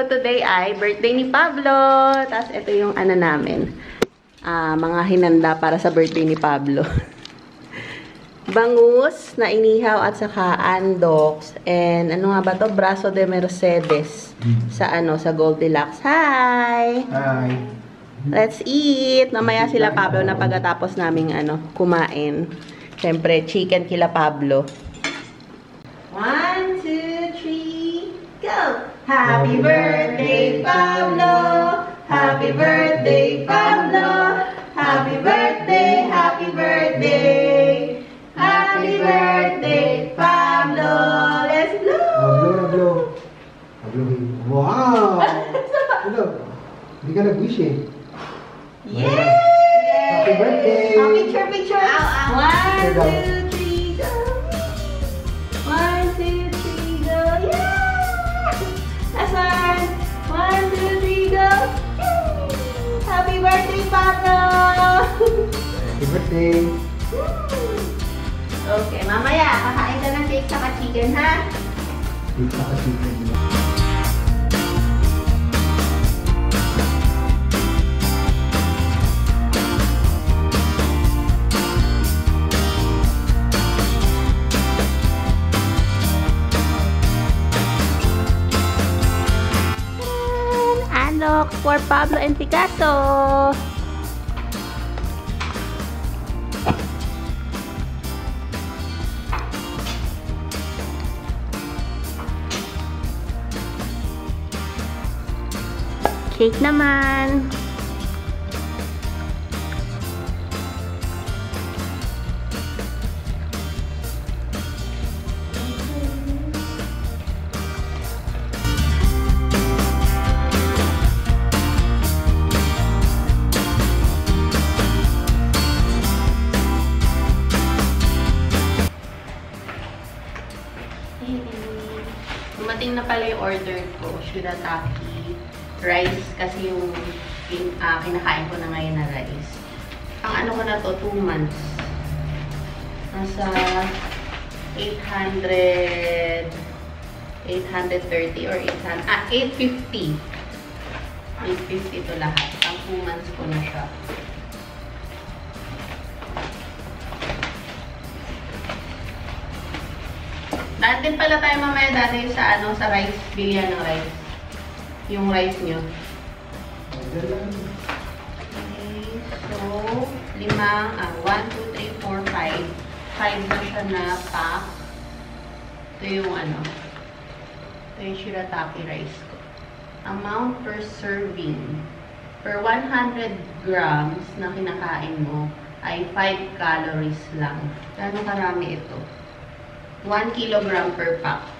today ay birthday ni Pablo. Tapos ito yung ano namin. Mga hinanda para sa birthday ni Pablo. Bangus na inihaw at saka andox. And ano nga ba to? Braso de Mercedes. Sa sa Goldilocks. Hi! Hi! Let's eat! Mamaya sila Pablo na pagkatapos naming kumain. Siyempre, chicken kila Pablo. 1, 2, 3, go! Happy birthday, Pablo! Happy birthday, Pablo! Happy birthday, happy birthday! Happy birthday, Pablo! Let's blow! Blow! Wow! Ano? Hindi ka nag-wish eh. Yay! Happy birthday! Picture! 1, 2, 3, go! 1, 2, 3, go! Yeah! Last one! 1, 2, 3, go! Happy birthday, Pablo! Happy birthday! Okay, mamaya, kakain ka ng cake saka chicken, ha? Dito ka kasi. Unlock for Pablo and Picasso! Cake naman. Dumating na pala yung order ko, shirataki. Rice kasi yung kinakain ko na ngayon na rice. Ang ano ko na to, 2 months. Nasa 830 or 850. 850 to lahat. Ang 2 months ko na siya. Dahil din pala tayo mamaya dati sa sa rice, bilihan ng rice. Yung rice nyo. Okay, so 1, 2, 3, 4, 5. 5 na siya na pack. Ito yung ito yung shirataki rice ko. Amount per serving. Per 100 grams na kinakain mo ay 5 calories lang. Gano'ng karami ito? 1 kilogram per pack.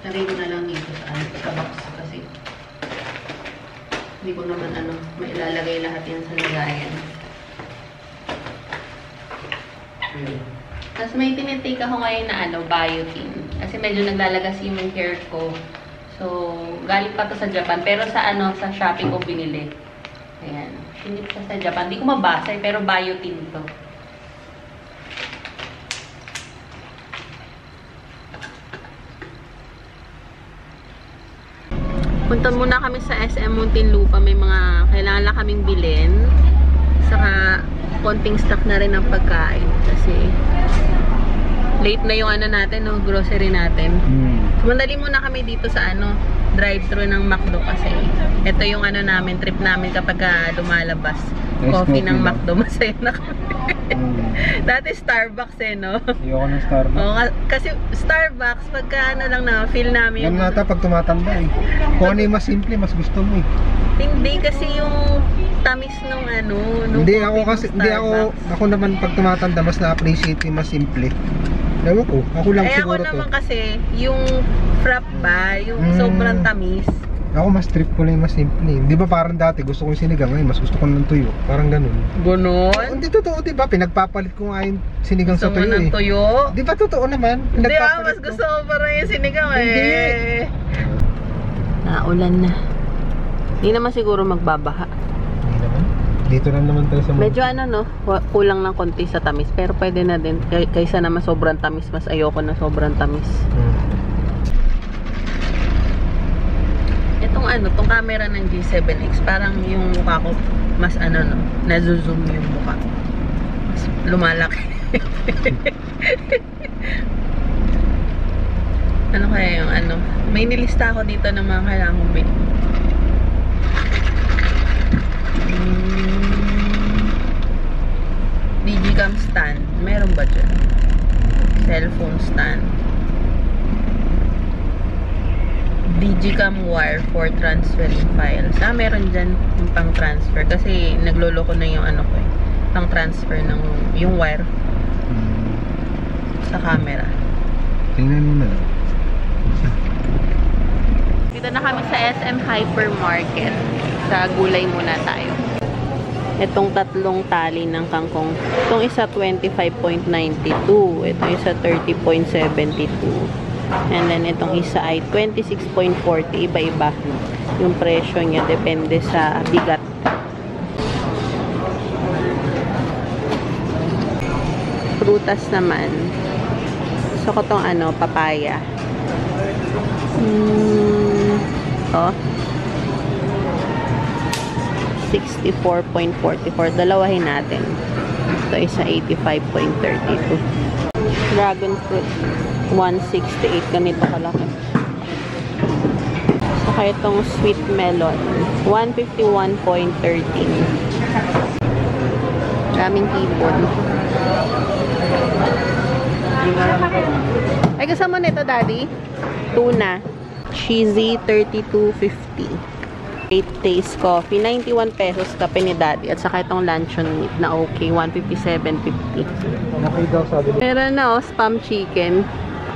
Lagay ko na lang dito sa box kasi hindi ko naman mailalagay lahat yan sa lagayan. Tapos may tinitake ako ngayon na biotin. Kasi medyo naglalagas yung hair ko. So, galing pa to sa Japan. Pero sa sa Shopee ko binili. Ayan. Hindi pa sa Japan. Hindi ko mabasa pero biotin to. Punta muna kami sa SM Muntinlupa. May mga kailangan lang kaming bilhin. Saka konting stock na rin ng pagkain. Kasi late na yung natin, grocery natin. Mandali muna kami dito sa drive-thru ng McDo kasi ito yung namin, trip namin kapag lumalabas. Coffee ng McDo. Masaya na kami. Dati Starbucks no? Ayoko ng Starbucks. Oo, kasi Starbucks, pagka lang na, feel namin yung... Yan nata pag tumatanda eh. Kung ano yung mas simple, mas gusto mo eh. Hindi kasi yung tamis nung hindi ako kasi, hindi ako naman pag tumatanda, mas na-appreciate yung mas simple. Ewan ko, ako lang siguro to. Ako naman kasi, yung frap ba, yung sobrang tamis. Ako mas trip ko lang yung mas simple. Di ba parang dati gusto ko yung sinigang, ngayon mas gusto ko ng tuyo. Parang ganun. Ganon? Hindi totoo, di ba? Pinagpapalit ko nga yung sinigang gusto sa tuyo ng tuyo? Di ba totoo naman? Hindi mas gusto ko parang yung sinigang Hindi. Naulan na. Hindi naman siguro magbabaha. Hindi naman. Dito lang naman tayo sa mga... Medyo kulang ng konti sa tamis. Pero pwede na din. Kaysa naman sobrang tamis, mas ayoko na sobrang tamis. tong camera ng G7X, parang yung mukha ko mas no, nazo-zoom yung mukha. Mas lumalaki. Ano kaya yung may nilista ako dito ng mga kailangan kong bilhin. Digicam stand. Meron ba dyan? Cellphone stand. Digicam wire for transferring files. Meron dyan yung pang transfer. Kasi nagloloko na yung ko eh. Pang transfer ng yung wire sa camera. Tingnan mo na. Dito na kami sa SM Hypermarket. Sa gulay muna tayo. Itong tatlong tali ng kangkong. Itong isa 25.92. Itong isa 30.72. And then itong isa ay 26.40. Iba-iba yung presyo niya. Depende sa bigat. Prutas naman. Gusto ko tong papaya. Oh. 64.44. Dalawahin natin. Ito isa 85.32. Dragon fruit 168. Ganito kalaki. Saka itong sweet melon 151.13. Daming hipon. Ay, kasama nito, Daddy? Tuna. Cheesy, 32.50. 8 days coffee. 91 pesos kape ni Daddy. At saka itong luncheon meat na okay. 157.50. Okay daw, sabi niya. Meron na, spam chicken.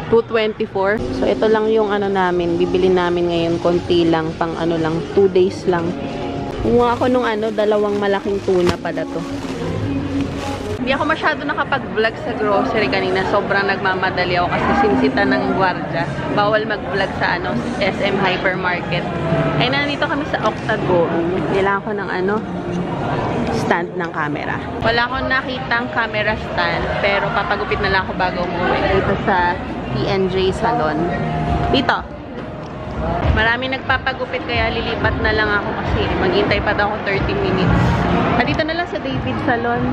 224. So, ito lang yung namin. Bibili namin ngayon. Konti lang. Pang lang. 2 days lang. Kumuha ako nung dalawang malaking tuna pala to. Hindi ako masyado nakapag-vlog sa grocery kanina. Sobrang nagmamadali ako kasi sinisita ng gwardiya. Bawal mag-vlog sa SM Hypermarket. Ay, nandito kami sa Octagon. Kailangan ko ng stand ng camera. Wala akong nakitang camera stand, pero papagupit na lang ako bago umuwi. Dito sa TNJ Salon. Dito. Marami nagpapagupit kaya lilipat na lang ako kasi maghintay pa daw ako 30 minutes. Dito na lang sa David Salon.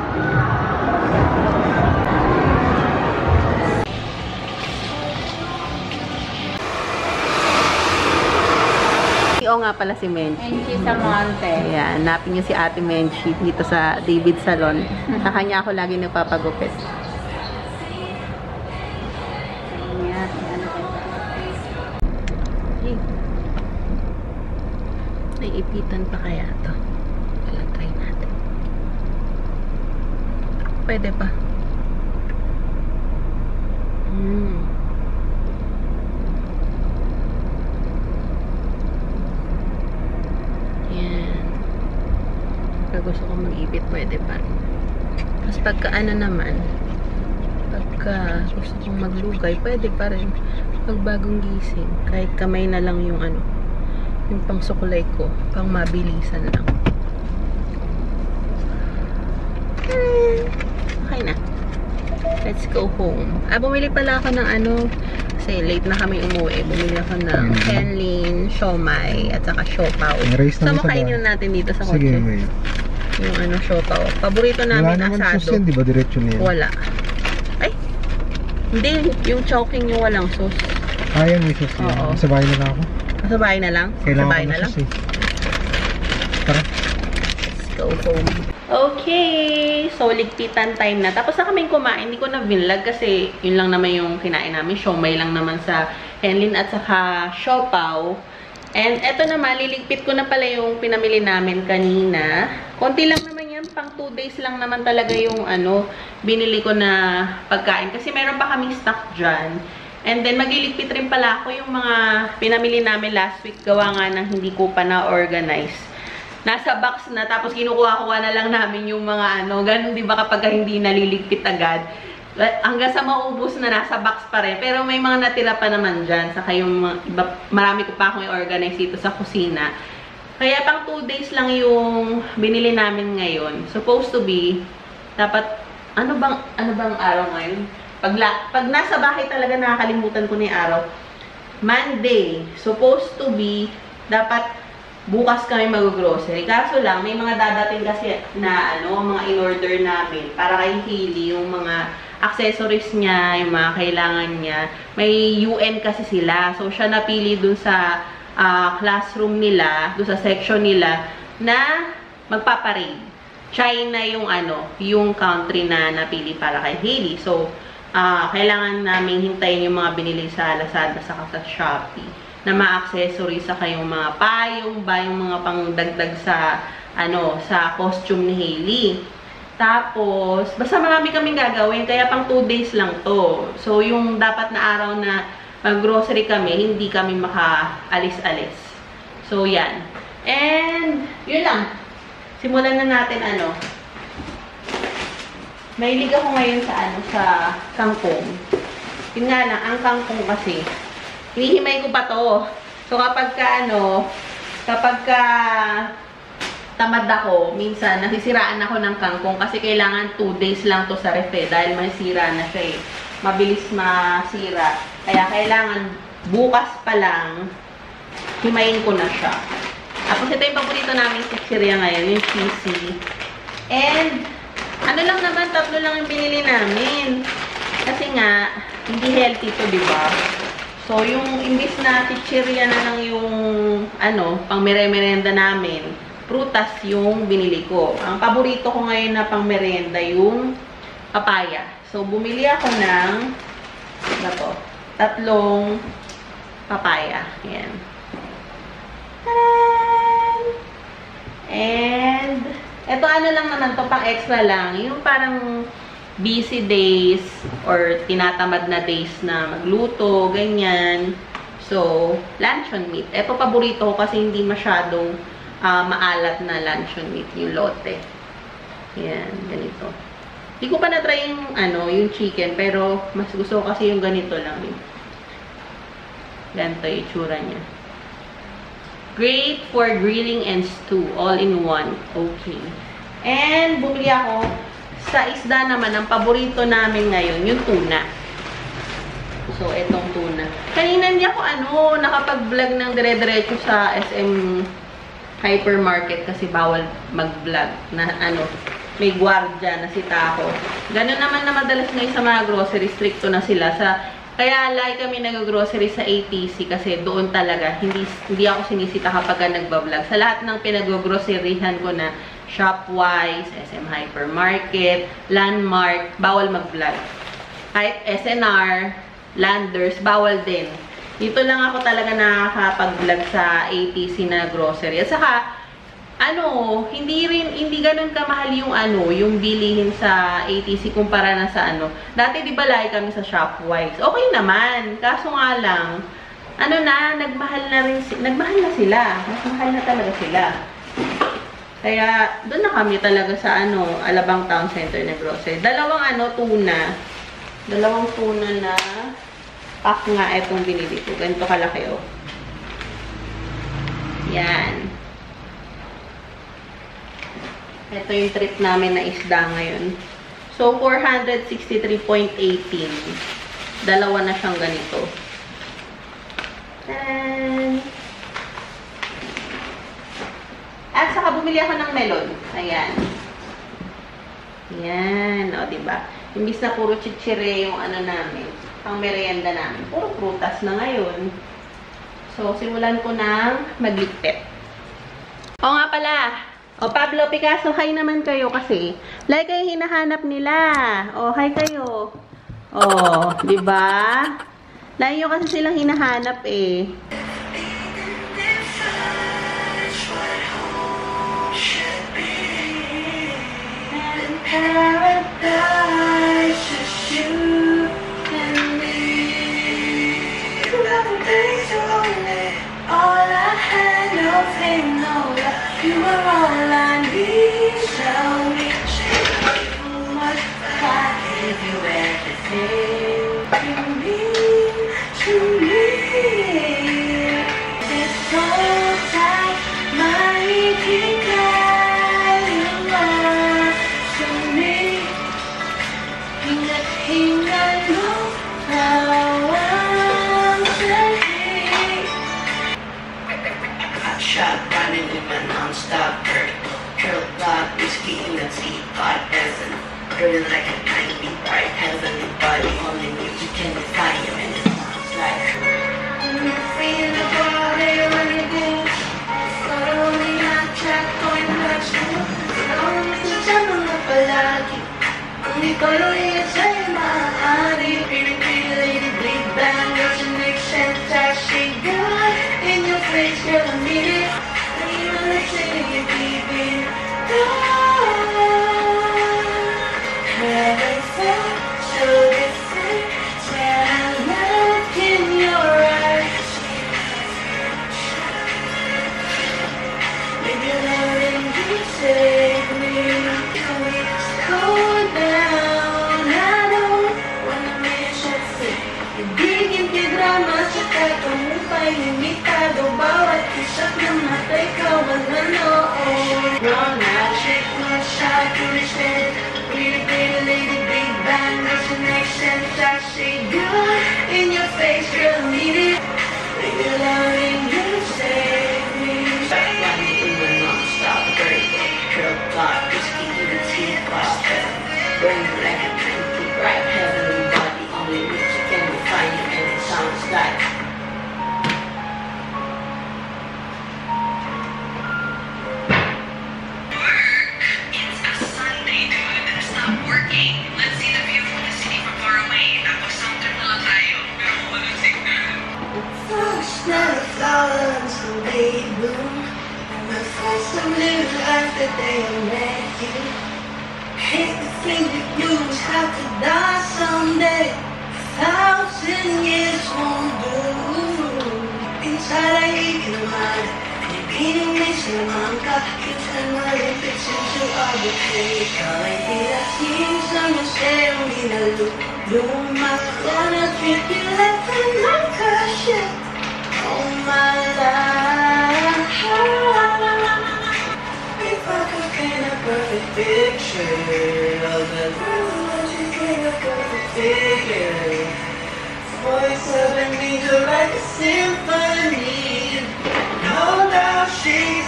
Oo nga pala si Menchi. Menchi Samonte. Ayan, hanapin niyo si Ate Menchi dito sa David Salon. Sa kanya ako lagi nagpapagupit. Hey. Naiipitan pa kaya ito? Wala, try natin. Pwede pa. Gusto ko mag-ipit, pwede pa rin. Tapos pagka naman, pagka gusto kong maglugay, pwede pa rin. Pag bagong gising, kahit kamay na lang yung yung pang sukulay ko, pang mabilisan lang. Okay na. Let's go home. Bumili pala ako ng kasi late na kami umuwi. Bumili ako ng Henlin, siomai, at saka siopaw. So, makainin natin dito sa kotse. Sige, may. Yung siopaw. Paborito namin wala naman asado. sauce yan, di ba? Diretso na yan. Wala. Ay! Hindi. Yung chowking yung walang sauce. Yan, may sauce yan. Oo. Sa bahay na lang ako. Sa bahay na lang? Kailangan sa bahay ko na lang? sauce, Tara. Let's go home. Okay. So, ligpitan time na. Tapos na kaming kumain. Hindi ko na vinlog kasi yun lang naman yung kinain namin. Siomai lang naman sa Henlin at saka siopaw. And eto naman, liligpit ko na pala yung pinamili namin kanina. Konti lang naman yan, pang 2 days lang naman talaga yung binili ko na pagkain. Kasi meron pa kaming stock dyan. And then, magliligpit rin pala ako yung mga pinamili namin last week. Gawa nga ng hindi ko pa na-organize. Nasa box na, tapos kinukuha-kuha na lang namin yung mga ganun, di ba kapag hindi naliligpit agad. Hanggang sa maubos na nasa box pa rin. Pero may mga natira pa naman dyan. Saka yung marami ko pa akong i-organize dito sa kusina. Kaya pang 2 days lang yung binili namin ngayon. Supposed to be, dapat, ano bang araw ngayon? Pag nasa bahay talaga nakakalimutan ko na yung araw. Monday, supposed to be, dapat bukas kami mag-grocery. Kaso lang, may mga dadating kasi na mga in-order namin para kay Hailey, yung mga accessories niya, yung mga kailangan niya. May UN kasi sila. So, siya napili dun sa classroom nila, dun sa section nila, na magpaparade. China yung yung country na napili para kay Hailey. So, kailangan namin hintayin yung mga binili sa Lazada saka sa Shopee na ma-accessory sa kayong mga payong ba, yung mga pangdagdag sa sa costume ni Hailey. Tapos, basta marami kaming gagawin, kaya pang 2 days lang to. So, yung dapat na araw na mag-grocery kami, hindi kami maka-alis-alis. So, yan. And, yun lang. Simulan na natin Mahilig ako ngayon sa kangkong. Yun nga lang, ang kangkong kasi, hinihimay ko pa to. So, kapag tamad ako, minsan, nasisiraan ako ng kangkong kasi kailangan 2 days lang to sa ref dahil masira na siya eh. Mabilis masira. Kaya kailangan bukas pa lang, himayin ko na siya. Tapos ito yung paborito namin sa chichirya ngayon, yung cheesy. And, lang naman, 3 lang yung binili namin. Kasi nga, hindi healthy to, diba? So, yung imbis na chichirya na lang yung, pang merenda namin, prutas yung binili ko. Ang paborito ko ngayon na pang merenda yung papaya. So, bumili ako ng, 3 papaya. Ayan. And, eto lang naman to, pang extra lang. Yung parang busy days or tinatamad na days na magluto, ganyan. So, luncheon meat. Ito paborito ko kasi hindi masyadong maalat na luncheon meat, yung lote. Yan, ganito. Hindi ko pa na-try yung, yung chicken, pero mas gusto ko kasi yung ganito lang. Ganito yung itsura niya. Great for grilling and stew, all in one. Okay. And, bumili ako sa isda naman, ang paborito namin ngayon, yung tuna. So, etong tuna. Kanina hindi ako, nakapag-vlog ng dire-diretso sa SM Hypermarket kasi bawal mag-vlog na, may gwardiya na si Taco. Ganun naman na madalas ngayon sa mga grocery, stricto na sila. Kaya lagi kami nag-grocery sa ATC kasi doon talaga, hindi ako sinisita kapag nagbablog. Sa lahat ng pinag-groceryhan ko na Shopwise, SM Hypermarket, Landmark, bawal mag-vlog. Kahit SNR, Landers, bawal din. Dito lang ako talaga nakakapag-vlog sa ATC na grocery. At saka, hindi ganun kamahal yung yung bilihin sa ATC kumpara na sa Dati di ba lagi kami sa Shopwise? Okay naman. Kaso nga lang, nagmahal na sila. Mas mahal na talaga sila. Kaya, doon na kami talaga sa Alabang Town Center na grocery. Dalawang tuna. Dalawang tuna na pack nga itong binili ko. Ganito kalaki, oh. Yan. Ito yung trip namin na isda ngayon. So, 463.18. Dalawa na siyang ganito. At saka bumili ako ng melon. Ayan. Yan. O, diba? Imbis na puro chichire yung namin. Pang merienda namin. Puro prutas na ngayon. So, simulan ko ng magligpit. O nga pala. O, Pablo, Picasso, hi naman kayo kasi. Like kayo hinahanap nila. O, hi kayo. O, diba? Lagi nyo kasi silang hinahanap eh. Paradise, just you and me. Loving things only, all I had, nothing, no love. You were all I need. Tell me, too much, I give you everything you mean to me. It's so tight, my shot running non-stop curl block, whiskey in the teapot, peasant. Girl like a tiny bright heavenly body, only music can define you, and it sounds like free in the body, running good. Not only hot track, going nuts, only sa channel na palagi. Hindi ko luya sa'yo maaari. Pretty, pretty lady, big bang, what's your next chance? She got in your face, girl, I need it. I need my lips in your deep in. Never felt so different when I look in your eyes. Maybe loving you save me. It's cold down. I don't wanna miss your face. Ibigin kay drama sa katamumpay limitado. Bawat isang namatay ka mananood. Run out, shake my shot to the shed. Pretty, pretty lady, big bang, what's your next chance? I say good in your face, girl, I need it. Baby, loving you save me. Running in the non-stop birthday. Curl block, whiskey in the teapot, burning like a tiny bright heavenly body. Only music can define you, and it sounds like It's a Sunday, dude. Stop working. Let's see the view from the city from far away. Tapos sound trip na lang tayo. Pero walang signal. first never flower until they bloom. And the first to live life the day I met you. Hate to think that you would have to die someday. 1,000 years won't do. Inside I hate your mind. Beating me sa mangka. You turn my lips into arbitrary. Kahit tirasin sa museo, minaluluma. Wanna treat you like a mangka shit all my life. If I could paint a perfect picture of the world, you paint a perfect figure. Voice of an angel like a symphony. No doubt she's